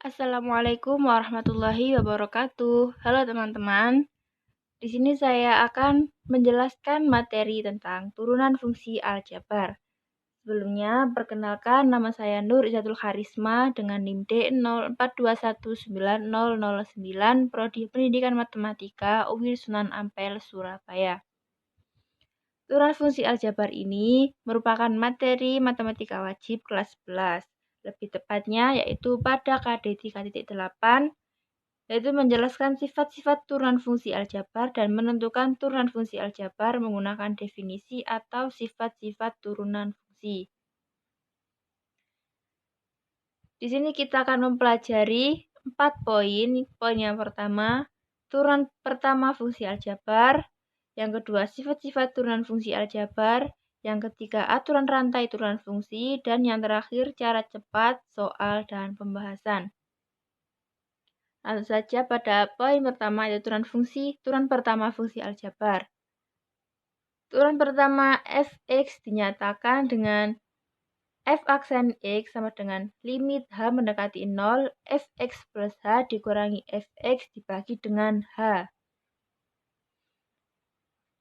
Assalamualaikum warahmatullahi wabarakatuh. Halo teman-teman. Di sini saya akan menjelaskan materi tentang turunan fungsi aljabar. Sebelumnya, perkenalkan nama saya Nur Izatul Karisma dengan NIM D04219009, Prodi Pendidikan Matematika UIN Sunan Ampel, Surabaya. Turunan fungsi aljabar ini merupakan materi matematika wajib kelas 11. Lebih tepatnya yaitu pada KD 3.8, yaitu menjelaskan sifat-sifat turunan fungsi aljabar dan menentukan turunan fungsi aljabar menggunakan definisi atau sifat-sifat turunan fungsi. Di sini kita akan mempelajari 4 poin. Poin yang pertama, turunan pertama fungsi aljabar. Yang kedua, sifat-sifat turunan fungsi aljabar. Yang ketiga, aturan rantai turunan fungsi. Dan yang terakhir, cara cepat, soal, dan pembahasan. Langsung saja pada poin pertama, yaitu turunan pertama fungsi aljabar. Turunan pertama fx dinyatakan dengan f aksen x sama dengan limit h mendekati 0, fx plus h dikurangi fx dibagi dengan h.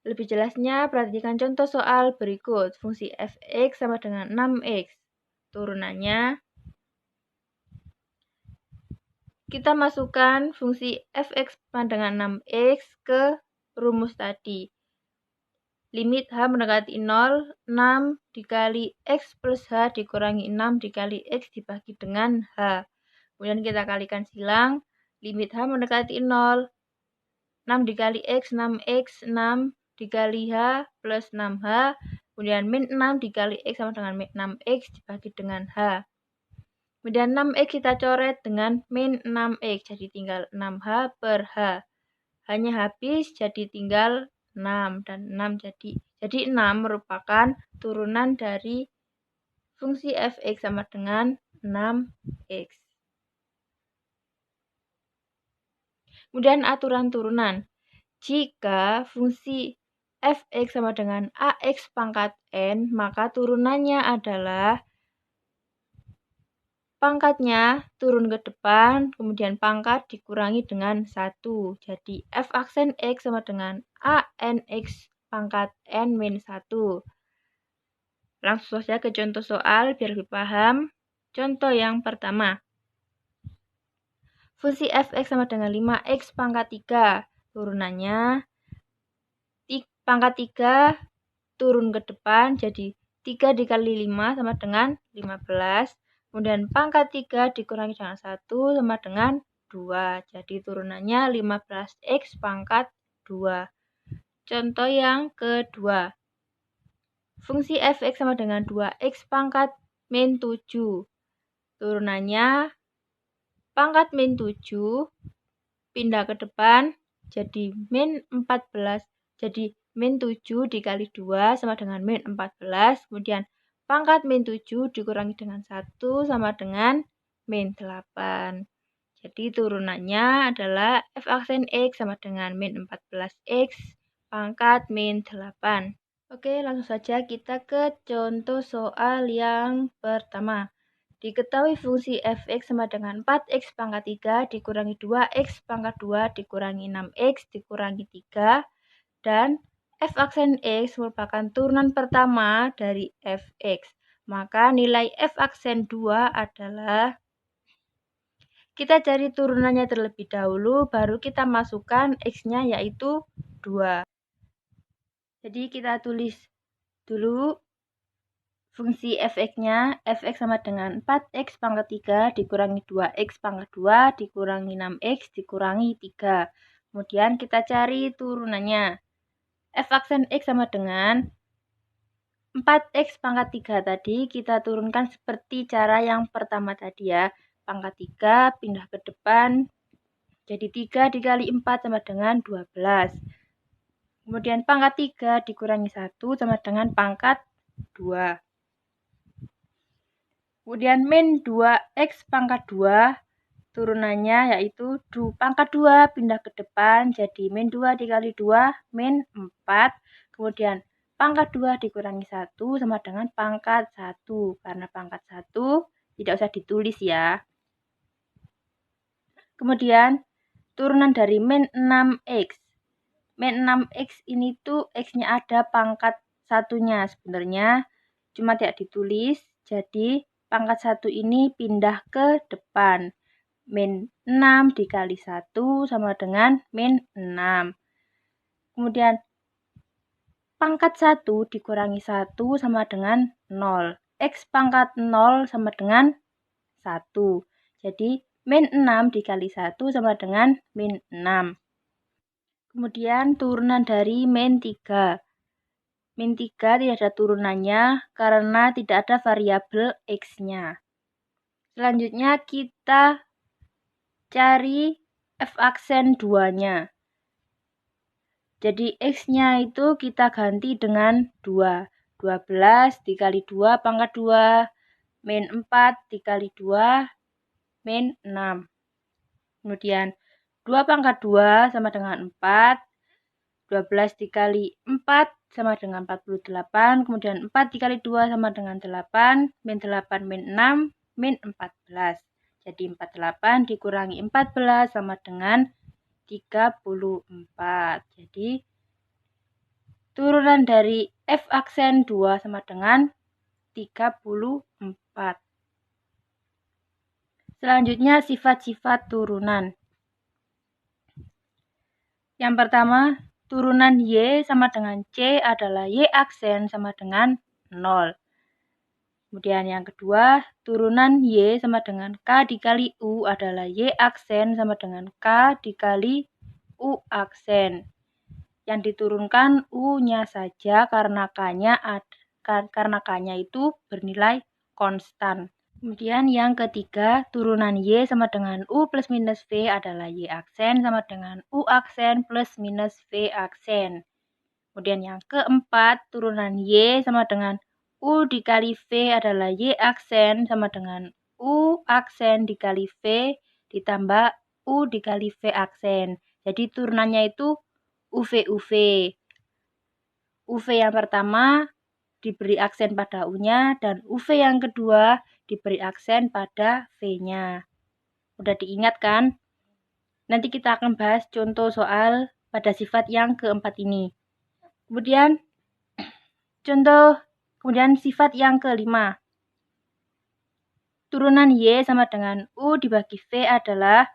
Lebih jelasnya, perhatikan contoh soal berikut. Fungsi fx sama dengan 6x. Turunannya, kita masukkan fungsi fx sama dengan 6x ke rumus tadi. Limit h mendekati 0, 6 dikali x plus h dikurangi 6 dikali x dibagi dengan h. Kemudian kita kalikan silang. Limit h mendekati 0, 6 dikali x, 6x, 6 dikali h plus 6h. Kemudian min 6 dikali x sama dengan min 6x dibagi dengan h. Kemudian 6x kita coret dengan min 6x, jadi tinggal 6h per h. Hanya habis, jadi tinggal 6 dan 6 jadi 6 merupakan turunan dari fungsi fx sama dengan 6x. Kemudian aturan turunan. Jika fungsi fx sama dengan ax pangkat n, maka turunannya adalah pangkatnya turun ke depan, kemudian pangkat dikurangi dengan 1. Jadi f aksen x sama dengan anx pangkat n min 1. Langsung saja ke contoh soal biar lebih paham. Contoh yang pertama. Fungsi fx sama dengan 5x pangkat 3. Turunannya, pangkat 3 turun ke depan, jadi 3 dikali 5 sama dengan 15. Kemudian pangkat 3 dikurangi dengan 1 sama dengan 2. Jadi turunannya 15x pangkat 2. Contoh yang kedua. Fungsi fx sama dengan 2x pangkat min 7. Turunannya pangkat min 7 pindah ke depan jadi min 14. Jadi min 7 dikali 2 sama dengan min 14. Kemudian pangkat min 7 dikurangi dengan 1 sama dengan min 8. Jadi turunannya adalah f aksen x sama dengan min 14x pangkat min 8. Oke, langsung saja kita ke contoh soal yang pertama. Diketahui fungsi fx sama dengan 4x pangkat 3 dikurangi 2x pangkat 2 dikurangi 6x dikurangi 3. Dan f aksen x merupakan turunan pertama dari fx. Maka nilai f aksen 2 adalah, kita cari turunannya terlebih dahulu, baru kita masukkan x-nya yaitu 2. Jadi kita tulis dulu fungsi fx-nya, fx sama dengan 4x pangkat 3 dikurangi 2x pangkat 2 dikurangi 6x dikurangi 3. Kemudian kita cari turunannya. F aksen x sama dengan 4x pangkat 3 tadi kita turunkan seperti cara yang pertama tadi ya. Pangkat 3 pindah ke depan, jadi 3 dikali 4 sama dengan 12. Kemudian pangkat 3 dikurangi 1 sama dengan pangkat 2. Kemudian min 2x pangkat 2, turunannya yaitu pangkat 2 pindah ke depan, jadi min 2 dikali 2, min 4. Kemudian pangkat 2 dikurangi 1 sama dengan pangkat 1. Karena pangkat 1 tidak usah ditulis ya. Kemudian turunan dari min 6x. Min 6x ini tuh x-nya ada pangkat satunya. Sebenarnya cuma tidak ditulis, jadi pangkat 1 ini pindah ke depan. Min 6 dikali 1 sama dengan min 6. Kemudian pangkat 1 dikurangi 1 sama dengan 0. X pangkat 0 sama dengan 1. Jadi min 6 dikali 1 sama dengan min 6. Kemudian turunan dari min 3. Min 3 tidak ada turunannya karena tidak ada variabel x-nya. Selanjutnya kita cari f aksen 2-nya. Jadi x-nya itu kita ganti dengan 2. 12 dikali 2 pangkat 2. Min 4 dikali 2 min 6. Kemudian 2 pangkat 2 sama dengan 4. 12 dikali 4 sama dengan 48. Kemudian 4 dikali 2 sama dengan 8. Min 8 min 6 min 14. Jadi 48 dikurangi 14 sama dengan 34. Jadi turunan dari f aksen 2 sama dengan 34. Selanjutnya sifat-sifat turunan. Yang pertama, turunan Y sama dengan C adalah Y aksen sama dengan 0. Kemudian yang kedua, turunan Y sama dengan K dikali U adalah Y aksen sama dengan K dikali U aksen. Yang diturunkan U-nya saja karena K-nya itu bernilai konstan. Kemudian yang ketiga, turunan Y sama dengan U plus minus V adalah Y aksen sama dengan U aksen plus minus V aksen. Kemudian yang keempat, turunan Y sama dengan U dikali V adalah Y aksen sama dengan U aksen dikali V ditambah U dikali V aksen. Jadi turunannya itu UV. UV yang pertama diberi aksen pada U-nya dan UV yang kedua diberi aksen pada V-nya. Udah diingat kan? Nanti kita akan bahas contoh soal pada sifat yang keempat ini. Kemudian sifat yang kelima. Turunan Y sama dengan U dibagi V adalah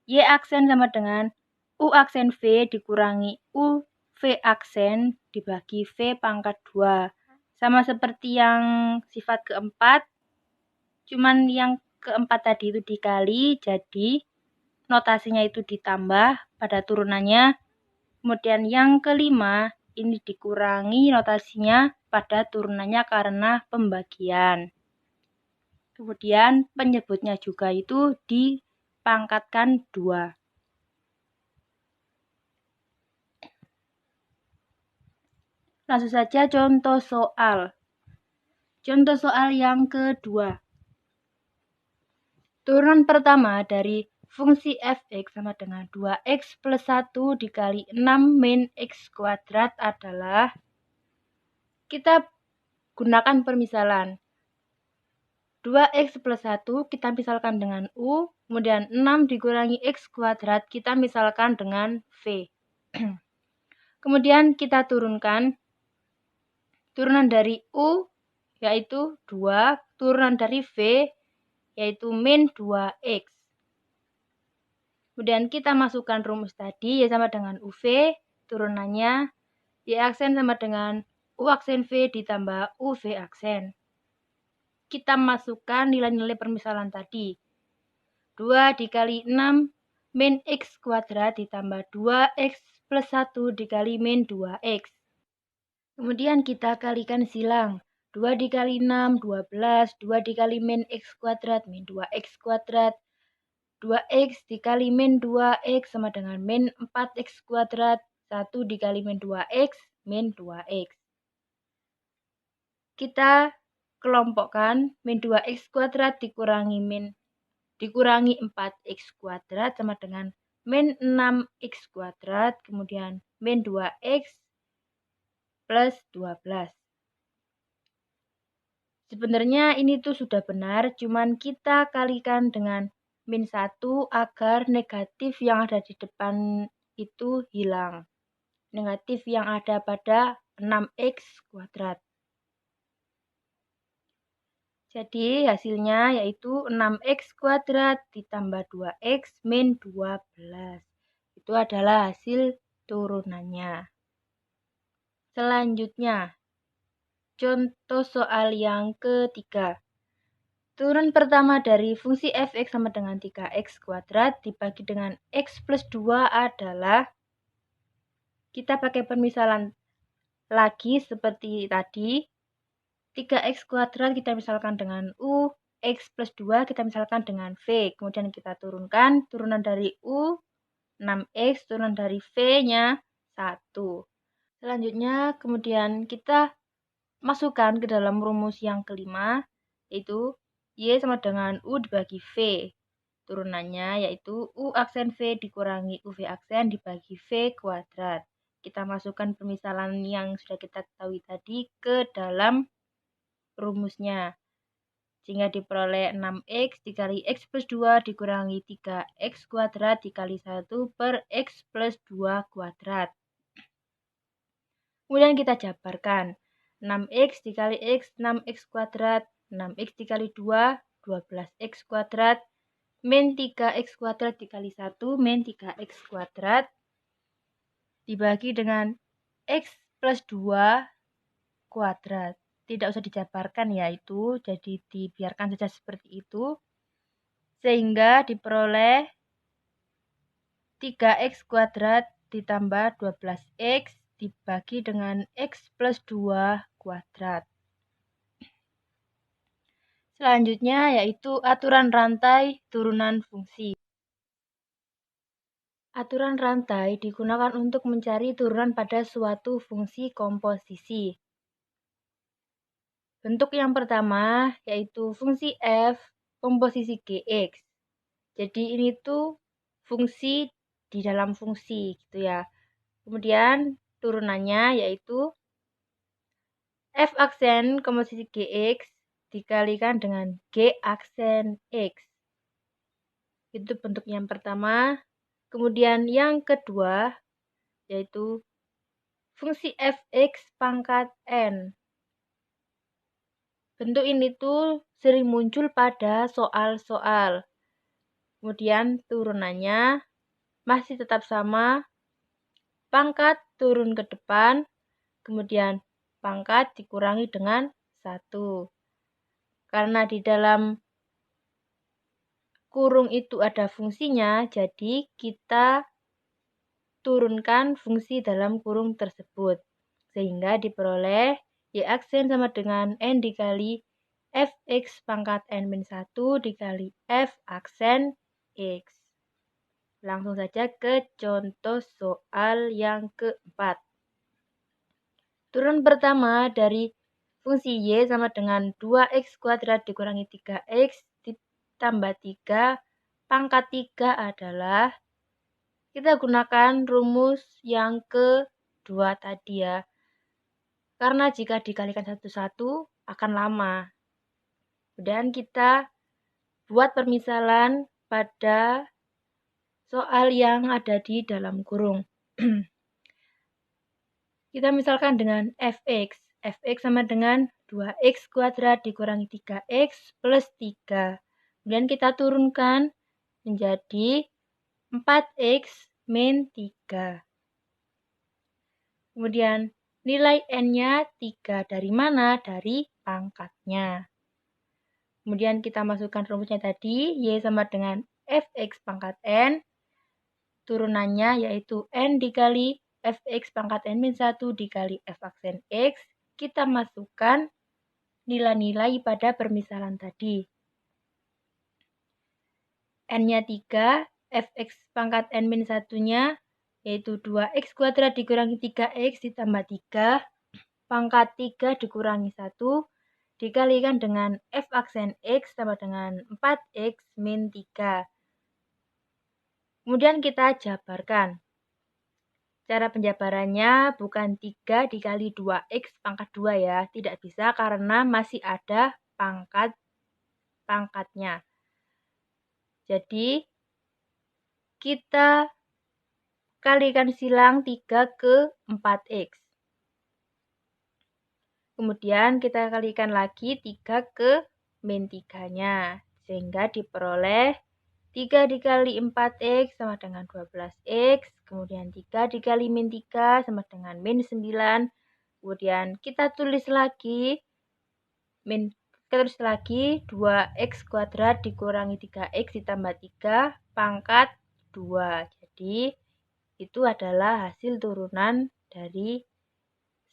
Y aksen sama dengan U aksen V dikurangi U V aksen dibagi V pangkat 2. Sama seperti yang sifat keempat, cuman yang keempat tadi itu dikali, jadi notasinya itu ditambah pada turunannya. Kemudian yang kelima, ini dikurangi notasinya pada turunannya karena pembagian. Kemudian penyebutnya juga itu dipangkatkan 2. Langsung saja contoh soal. Contoh soal yang kedua. Turunan pertama dari fungsi f(x) sama dengan 2x plus 1 dikali 6 min x kuadrat adalah, kita gunakan permisalan. 2x plus 1 kita misalkan dengan U, kemudian 6 dikurangi x kuadrat kita misalkan dengan V. Kemudian kita turunkan turunan dari U yaitu 2, turunan dari V yaitu min 2x. Kemudian kita masukkan rumus tadi, Y sama dengan UV, turunannya Y aksen sama dengan U aksen V ditambah UV aksen. Kita masukkan nilai-nilai permisalan tadi. 2 dikali 6 min x kuadrat ditambah 2x plus 1 dikali min 2x. Kemudian kita kalikan silang. 2 dikali 6, 12. 2 dikali min x kuadrat, min 2x kuadrat. 2x dikali min 2x sama dengan min 4x kuadrat. 1 dikali min 2x, min 2x. Kita kelompokkan min 2x kuadrat dikurangi 4x kuadrat sama dengan min 6x kuadrat. Kemudian min 2x plus 12. Sebenarnya ini tuh sudah benar, cuman kita kalikan dengan min 1 agar negatif yang ada di depan itu hilang. Negatif yang ada pada 6x kuadrat. Jadi hasilnya yaitu 6x kuadrat ditambah 2x min 12. Itu adalah hasil turunannya. Selanjutnya, contoh soal yang ketiga. Turun pertama dari fungsi fx sama dengan 3x kuadrat dibagi dengan x plus 2 adalah, kita pakai permisalan lagi seperti tadi. 3x kuadrat kita misalkan dengan U, x plus 2 kita misalkan dengan V. Kemudian kita turunkan, turunan dari U 6x, turunan dari V-nya 1. Selanjutnya kemudian kita masukkan ke dalam rumus yang kelima, yaitu Y sama dengan U dibagi V. Turunannya yaitu U aksen V dikurangi UV aksen dibagi V kuadrat. Kita masukkan permisalan yang sudah kita ketahui tadi ke dalam rumusnya, sehingga diperoleh 6x dikali x plus 2 dikurangi 3x kuadrat dikali 1 per x plus 2 kuadrat. Kemudian kita jabarkan, 6x dikali x 6x kuadrat, 6x dikali 2 12x kuadrat, min 3x kuadrat dikali 1 min 3x kuadrat dibagi dengan x plus 2 kuadrat. Tidak usah dijabarkan ya itu, jadi dibiarkan saja seperti itu. Sehingga diperoleh 3x kuadrat ditambah 12x dibagi dengan x plus 2 kuadrat. Selanjutnya yaitu aturan rantai turunan fungsi. Aturan rantai digunakan untuk mencari turunan pada suatu fungsi komposisi. Bentuk yang pertama yaitu fungsi f komposisi gx. Jadi ini tuh fungsi di dalam fungsi gitu ya. Kemudian turunannya yaitu f aksen komposisi gx dikalikan dengan g aksen x. Itu bentuk yang pertama. Kemudian yang kedua yaitu fungsi fx pangkat n. Bentuk ini tuh sering muncul pada soal-soal. Kemudian turunannya masih tetap sama, pangkat turun ke depan, kemudian pangkat dikurangi dengan 1. Karena di dalam kurung itu ada fungsinya, jadi kita turunkan fungsi dalam kurung tersebut. Sehingga diperoleh Y aksen sama dengan N dikali Fx pangkat N-1 dikali F aksen X. Langsung saja ke contoh soal yang keempat. Turun pertama dari fungsi Y sama dengan 2x kuadrat dikurangi 3x ditambah 3 pangkat 3 adalah, kita gunakan rumus yang kedua tadi ya. Karena jika dikalikan satu-satu akan lama. Kemudian kita buat permisalan pada soal yang ada di dalam kurung. Kita misalkan dengan fx. Fx sama dengan 2x kuadrat dikurangi 3x plus 3. Kemudian kita turunkan menjadi 4x min 3. Kemudian nilai n-nya 3 dari mana? Dari pangkatnya. Kemudian kita masukkan rumusnya tadi, Y sama dengan Fx pangkat N. Turunannya yaitu N dikali Fx pangkat N-1 dikali F aksen X. Kita masukkan nilai-nilai pada permisalan tadi. N-nya 3, Fx pangkat N-1-nya yaitu 2x kuadrat dikurangi 3x ditambah 3, pangkat 3 dikurangi 1, dikalikan dengan F aksen X sama dengan 4x min 3. Kemudian kita jabarkan. Cara penjabarannya bukan 3 dikali 2x pangkat 2 ya. Tidak bisa karena masih ada pangkatnya. Jadi kita kalikan silang 3 ke 4x. Kemudian kita kalikan lagi 3 ke min 3-nya. Sehingga diperoleh 3 dikali 4x sama dengan 12x. Kemudian 3 dikali min 3 sama dengan min 9. Kemudian kita tulis lagi 2x kuadrat dikurangi 3x ditambah 3 pangkat 2. Jadi itu adalah hasil turunan dari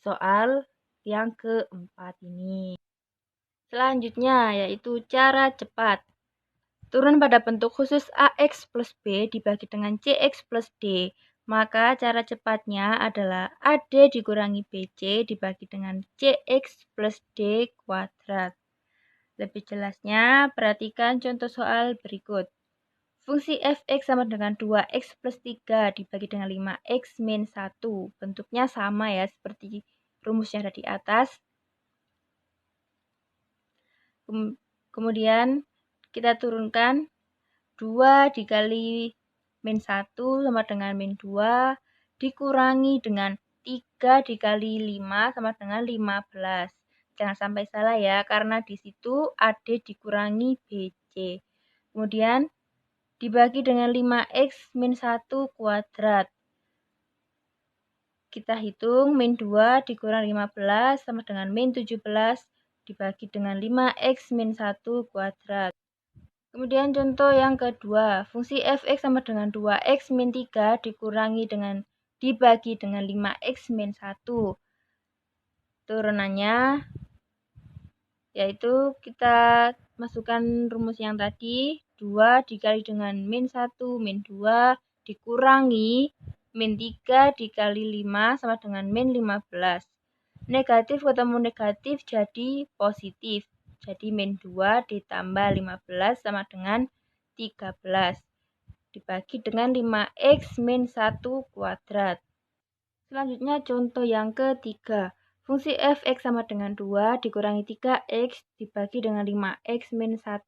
soal yang keempat ini. Selanjutnya yaitu cara cepat. Turun pada bentuk khusus AX plus B dibagi dengan CX plus D. Maka cara cepatnya adalah AD dikurangi BC dibagi dengan CX plus D kuadrat. Lebih jelasnya, perhatikan contoh soal berikut. Fungsi fx sama dengan 2x plus 3 dibagi dengan 5x min 1. Bentuknya sama ya, seperti rumus yang ada di atas. Kemudian kita turunkan 2 dikali min 1 sama dengan min 2 dikurangi dengan 3 dikali 5 sama dengan 15. Jangan sampai salah ya, karena di situ AD dikurangi BC. Kemudian dibagi dengan 5x min 1 kuadrat. Kita hitung min 2 dikurang 15 sama dengan min 17 dibagi dengan 5x min 1 kuadrat. Kemudian contoh yang kedua, fungsi fx sama dengan 2x min 3 dibagi dengan 5x min 1. Turunannya yaitu kita masukkan rumus yang tadi, 2 dikali dengan min 1 min 2 dikurangi min 3 dikali 5 sama dengan min 15. Negatif ketemu negatif jadi positif. Jadi min 2 ditambah 15 sama dengan 13. Dibagi dengan 5x min 1 kuadrat. Selanjutnya contoh yang ketiga. Fungsi fx sama dengan 2 dikurangi 3x dibagi dengan 5x min 1.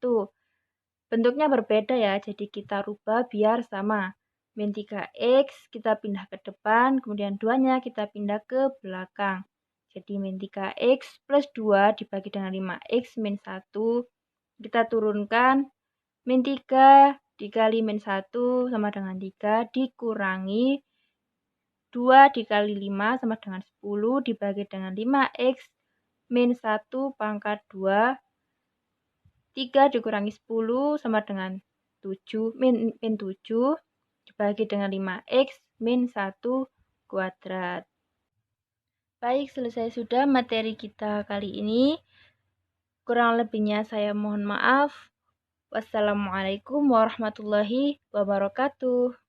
Bentuknya berbeda ya, jadi kita rubah biar sama. Min 3x kita pindah ke depan, kemudian 2-nya kita pindah ke belakang. Jadi min 3x plus 2 dibagi dengan 5x min 1. Kita turunkan min 3 dikali min 1 sama dengan 3 dikurangi 2 dikali 5 sama dengan 10 dibagi dengan 5x min 1 pangkat 2. 3 dikurangi 10 sama dengan 7 min 7 dibagi dengan 5x min 1 kuadrat. Baik, selesai sudah materi kita kali ini. Kurang lebihnya saya mohon maaf. Wassalamualaikum warahmatullahi wabarakatuh.